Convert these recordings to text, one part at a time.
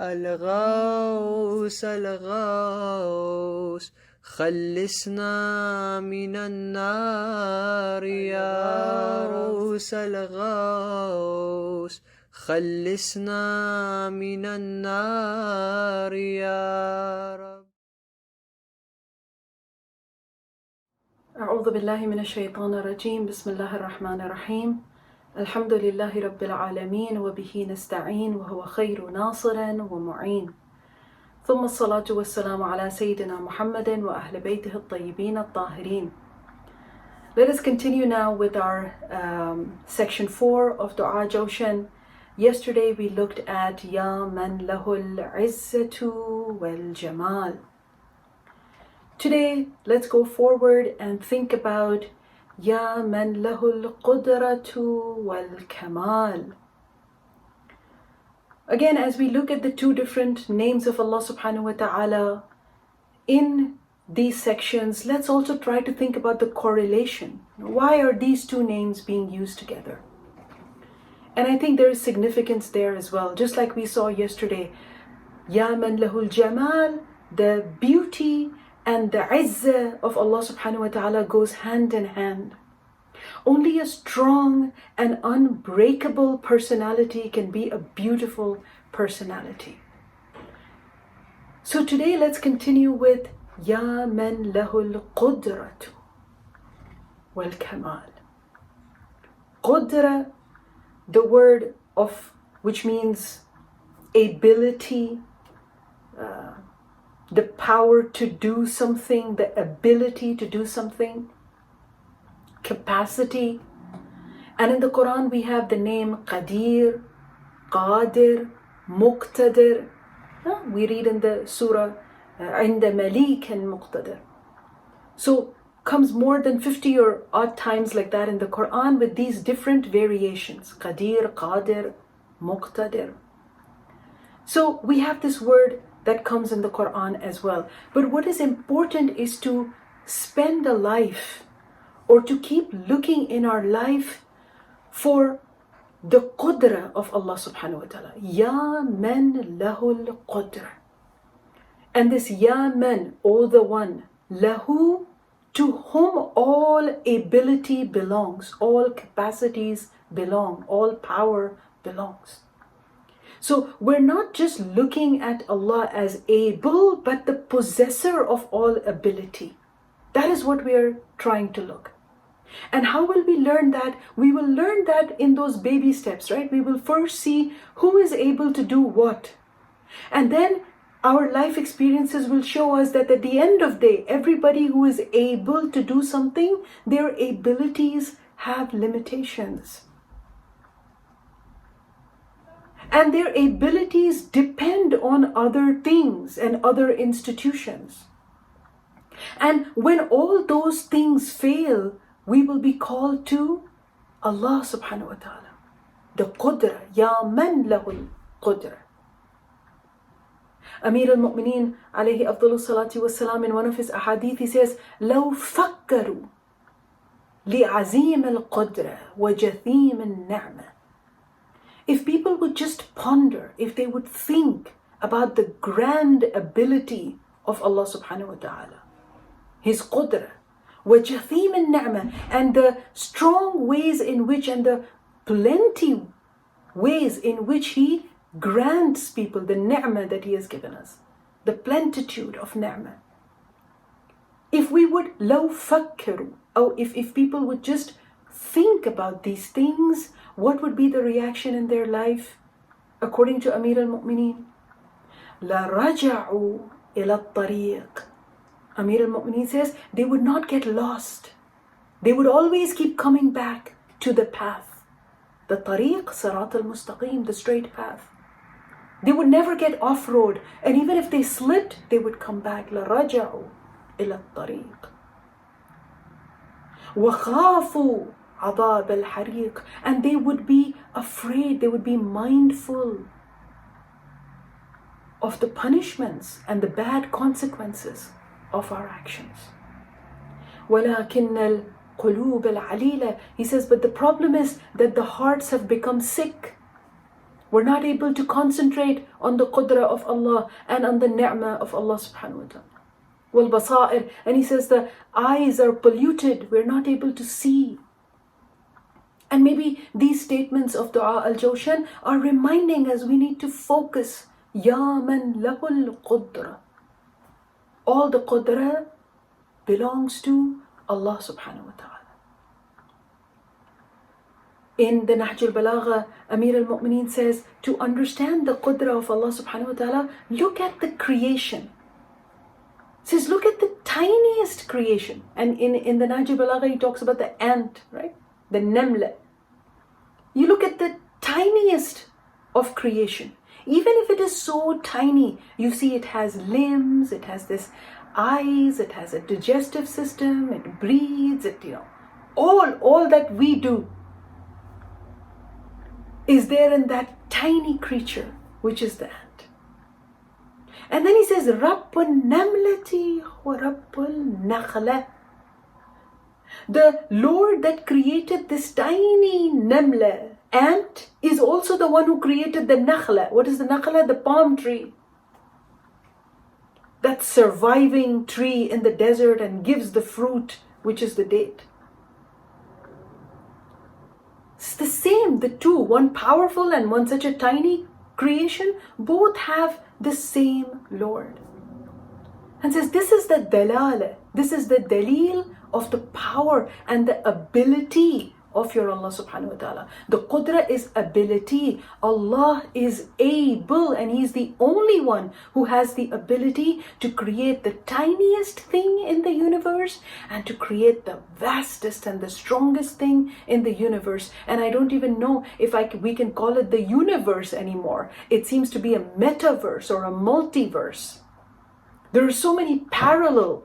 الغوث الغوث خلصنا من النار يا غوث الغوث خلصنا من النار يا رب. أعوذ بالله من الشيطان الرجيم. بسم الله الرحمن الرحيم. الحمد لله رب العالمين وبه نستعين وهو خير ناصر ومعين. ثم الصلاة والسلام على سيدنا محمد وأهل بيته الطيبين الطاهرين. Let us continue now with our section 4 of Dua Jawshan. Yesterday we looked at Ya Man Lahul Izzatu wal Jamal. Today, let's go forward and think about Ya Man Lahul al-Qudratu wal-Kamal. Again, as we look at the two different names of Allah subhanahu wa ta'ala in these sections, let's also try to think about the correlation. Why are these two names being used together? And I think there is significance there as well. Just like we saw yesterday, Ya Man Lahul Jamal, the beauty and the izzah of Allah subhanahu wa ta'ala goes hand in hand. Only a strong and unbreakable personality can be a beautiful personality. So today let's continue with Ya Man Lahul Qudratu wal Kamal. Qudra, the word of which means ability, the power to do something, the ability to do something, capacity. And in the Quran we have the name Qadir, Qadir, Muqtadir. We read in the surah, عند مليك مقتدر. So comes more than 50 or odd times like that in the Quran with these different variations. Qadir, Qadir, Muqtadir. So we have this word that comes in the Quran as well. But what is important is to spend a life or to keep looking in our life for the qudra of Allah subhanahu wa ta'ala. Ya Man Lahul Qudra. And this Ya Man, O the one, Lahu, to whom all ability belongs, all capacities belong, all power belongs. So we're not just looking at Allah as able, but the possessor of all ability. That is what we are trying to look. And how will we learn that? We will learn that in those baby steps, right? We will first see who is able to do what. And then our life experiences will show us that at the end of the day, everybody who is able to do something, their abilities have limitations. And their abilities depend on other things and other institutions. And when all those things fail, we will be called to Allah subhanahu wa ta'ala. The Qudra, Ya Man Lahul Qudra. Amir al-Mu'mineen alayhi afdalu salatu wassalam, in one of his ahadith, he says, لو فكروا لعظيم القدرة وجثيم النعمة. If people would just ponder, if they would think about the grand ability of Allah subhanahu wa ta'ala, His qudra, وَجَثِيمِ النِّعْمَةِ, and the strong ways in which and the plenty ways in which He grants people the ni'mah that He has given us, the plenitude of ni'mah. If we would لَوْ فَكَّرُوا, or if people would just think about these things, what would be the reaction in their life? According to Amir al-Mu'mineen, لَرَجَعُوا إِلَى الطَّرِيقِ. Amir al-Mu'mineen says they would not get lost. They would always keep coming back to the path. The tariq, sirat al-mustaqim, the straight path. They would never get off-road. And even if they slipped, they would come back. لَرَجَعُوا إِلَى الطَّرِيقِ وَخَافُوا عَذَابَ الْحَرِيقِ. And they would be afraid, they would be mindful of the punishments and the bad consequences of our actions. وَلَكِنَّ الْقُلُوبَ الْعَلِيلَةِ. He says, but the problem is that the hearts have become sick. We're not able to concentrate on the qudra of Allah and on the ni'mah of Allah subhanahu wa ta'ala. Wal-basair, and he says the eyes are polluted, we're not able to see. And maybe these statements of Dua al-Jawshan are reminding us we need to focus. Ya man lahul qudra. All the qudra belongs to Allah subhanahu wa ta'ala. In the Nahj al-Balagha, Amir al-Mu'mineen says, to understand the qudra of Allah subhanahu wa ta'ala, look at the creation. Says, look at the tiniest creation. And in the Nahj al-Balagha, he talks about the ant, right? The namla. You look at the tiniest of creation. Even if it is so tiny, you see it has limbs, it has this eyes, it has a digestive system, it breathes, all that we do is there in that tiny creature, which is the ant. And then he says, Rabbun namlati wa Rabbul nakhla. The Lord that created this tiny namla, ant, is also the one who created the nakhla. What is the nakhla? The palm tree. That surviving tree in the desert and gives the fruit, which is the date. It's the same, the two, one powerful and one such a tiny creation, both have the same Lord. And says, this is the dalala, this is the dalil of the power and the ability of your Allah subhanahu wa ta'ala. The qudra is ability. Allah is able, and He's the only one who has the ability to create the tiniest thing in the universe and to create the vastest and the strongest thing in the universe. And I don't even know if we can call it the universe anymore. It seems to be a metaverse or a multiverse. There are so many parallel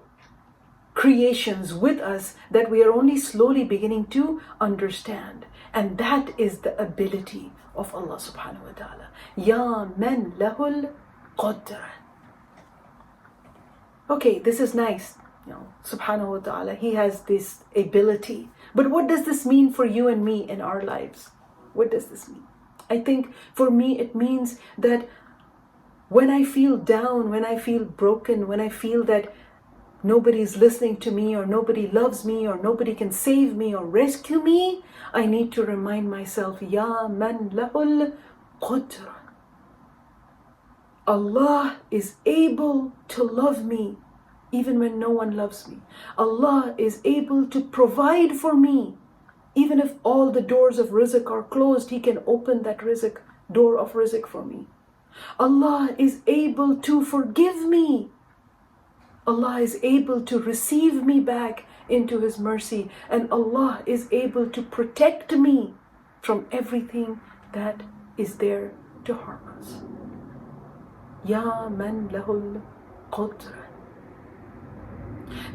creations with us that we are only slowly beginning to understand. And that is the ability of Allah subhanahu wa ta'ala. Ya man lahul qudra. Okay, this is nice. Subhanahu wa ta'ala, He has this ability. But what does this mean for you and me in our lives? What does this mean? I think for me it means that when I feel down, when I feel broken, when I feel that nobody is listening to me, or nobody loves me, or nobody can save me or rescue me, I need to remind myself, Ya man lahul qudra. Allah is able to love me even when no one loves me. Allah is able to provide for me. Even if all the doors of rizq are closed, He can open that door of rizq for me. Allah is able to forgive me. Allah is able to receive me back into His mercy, and Allah is able to protect me from everything that is there to harm us. Ya man lahul qudra.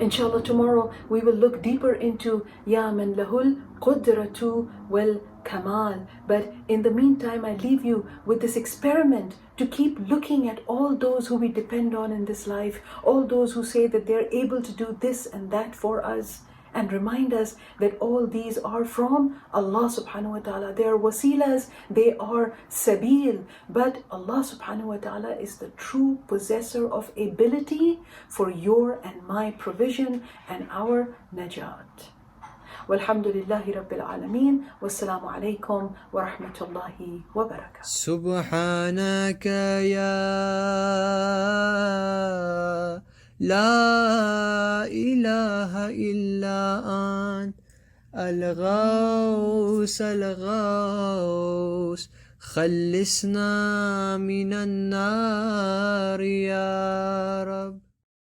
Inshallah, tomorrow we will look deeper into Ya man lahul qudratu wal Kamal. But in the meantime, I leave you with this experiment to keep looking at all those who we depend on in this life, all those who say that they're able to do this and that for us, and remind us that all these are from Allah subhanahu wa ta'ala. They are wasilas, they are sabil, but Allah subhanahu wa ta'ala is the true possessor of ability for your and my provision and our najat. والحمد لله رب العالمين والسلام عليكم ورحمة الله وبركاته. سبحانك يا لا إله إلا أنت الغوث الغوث خلصنا من النار يا رب.